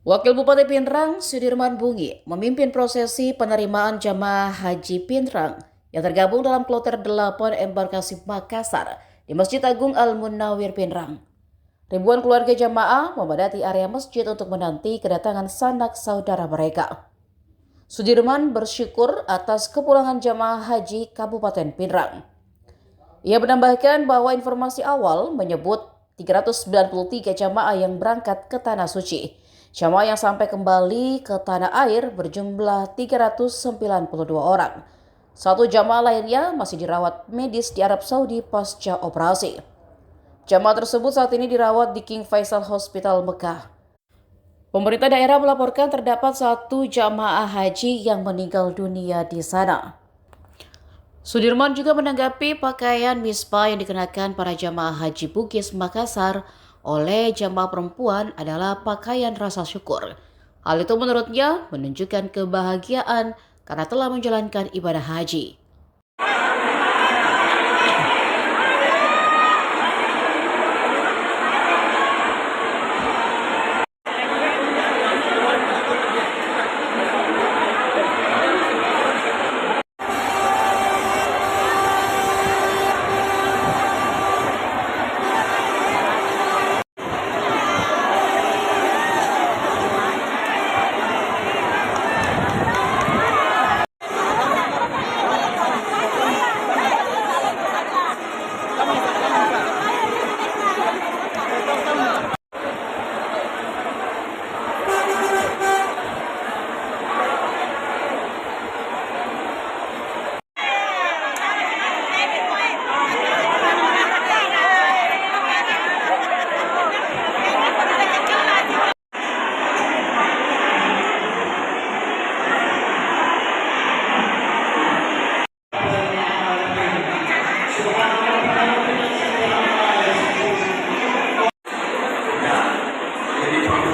Wakil Bupati Pinrang, Sudirman Bungi, memimpin prosesi penerimaan jamaah haji Pinrang yang tergabung dalam kloter 8 embarkasi Makassar di Masjid Agung Al-Munawir Pinrang. Ribuan keluarga jamaah memadati area masjid untuk menanti kedatangan sanak saudara mereka. Sudirman bersyukur atas kepulangan jamaah haji Kabupaten Pinrang. Ia menambahkan bahwa informasi awal menyebut 393 jamaah yang berangkat ke Tanah Suci. Jamaah yang sampai kembali ke tanah air berjumlah 392 orang. Satu jamaah lainnya masih dirawat medis di Arab Saudi pasca operasi. Jamaah tersebut saat ini dirawat di King Faisal Hospital Mekah. Pemerintah daerah melaporkan terdapat satu jamaah haji yang meninggal dunia di sana. Sudirman juga menanggapi pakaian misbah yang dikenakan para jamaah haji Bugis Makassar oleh jamaah perempuan adalah pakaian rasa syukur. Hal itu menurutnya menunjukkan kebahagiaan karena telah menjalankan ibadah haji.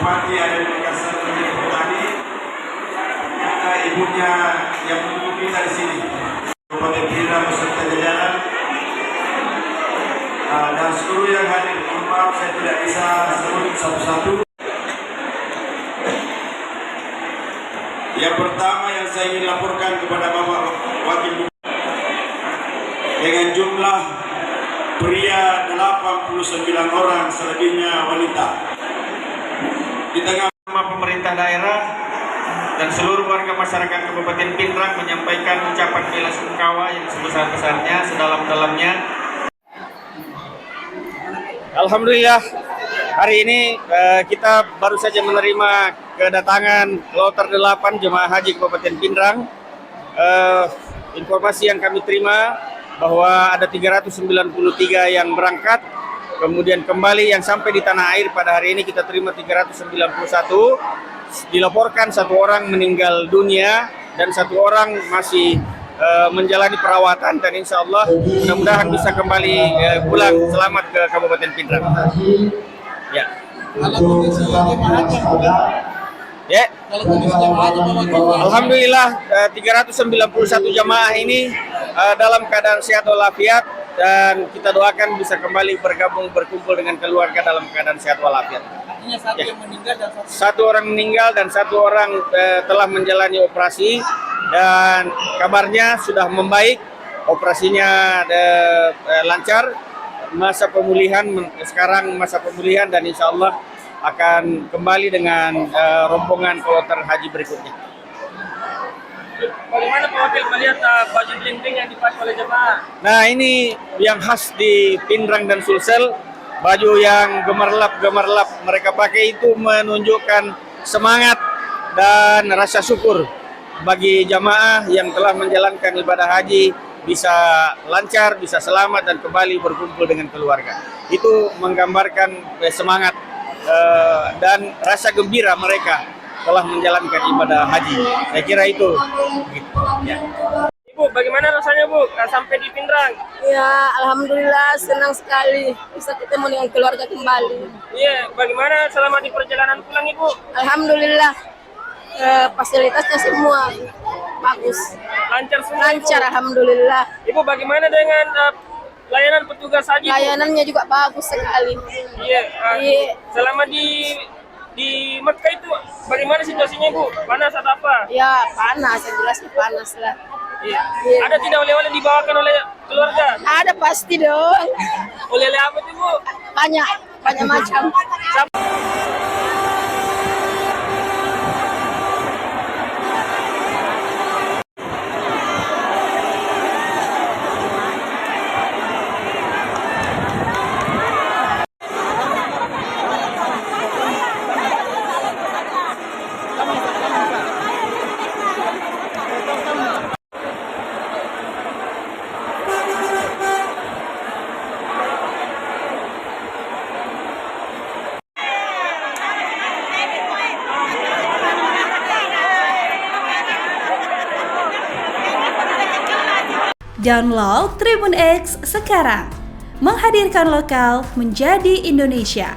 Bupati ada di Makassar menjadi petani, kita ibunya yang menunggu kita di sini. Kabupaten Pinrang beserta jajaran dan seluruh yang hadir. Maaf saya tidak bisa sebut satu-satu. Yang pertama yang saya ingin laporkan kepada Bapak Wakil Bupati, dengan jumlah pria 89 orang, selebihnya wanita. Di tengah pemerintah daerah dan seluruh warga masyarakat Kabupaten Pinrang menyampaikan ucapan bela sungkawa yang sebesar-besarnya, sedalam-dalamnya. Alhamdulillah, hari ini kita baru saja menerima kedatangan kloter 8 jemaah haji Kabupaten Pinrang. Informasi yang kami terima bahwa ada 393 yang berangkat. Kemudian kembali yang sampai di tanah air pada hari ini kita terima 391. Dilaporkan satu orang meninggal dunia dan satu orang masih menjalani perawatan, dan insya Allah mudah-mudahan bisa kembali pulang selamat ke Kabupaten Pinrang. Ya. Ya. Alhamdulillah 391 jamaah ini dalam keadaan sehat walafiat, dan kita doakan bisa kembali berkumpul dengan keluarga dalam keadaan sehat walafiat. Artinya satu yang meninggal dan satu orang meninggal dan satu orang telah menjalani operasi, dan kabarnya sudah membaik, operasinya lancar. Masa pemulihan sekarang masa pemulihan, dan insya Allah akan kembali dengan rombongan kloter haji berikutnya. bagaimana Pak Wakil melihat baju bling-bling yang dipakai oleh jemaah? Nah, ini yang khas di Pinrang dan Sulsel, baju yang gemerlap mereka pakai itu menunjukkan semangat dan rasa syukur bagi jamaah yang telah menjalankan ibadah haji bisa lancar, bisa selamat dan kembali berkumpul dengan keluarga. Itu menggambarkan semangat dan rasa gembira mereka telah menjalankan ibadah haji. Saya kira itu. Ya. Ibu, bagaimana rasanya Bu sampai di Pinrang? Ya, alhamdulillah senang sekali bisa ketemu dengan keluarga kembali. Iya, bagaimana selama di perjalanan pulang Ibu? Alhamdulillah fasilitasnya semua bagus, Lancar semua Ibu? lancar alhamdulillah. Ibu, bagaimana dengan layanan petugas haji Bu? Layanannya juga bagus sekali. Iya, Iya. selama di Di Mekah itu bagaimana situasinya Bu? Panas atau apa? Ya panas, yang jelasnya panas lah. Iya. Ada tidak oleh-oleh dibawakan oleh keluarga? Ada pasti dong. Oleh-oleh apa tuh Bu? Banyak, banyak macam. Download Tribun X sekarang, menghadirkan lokal menjadi Indonesia.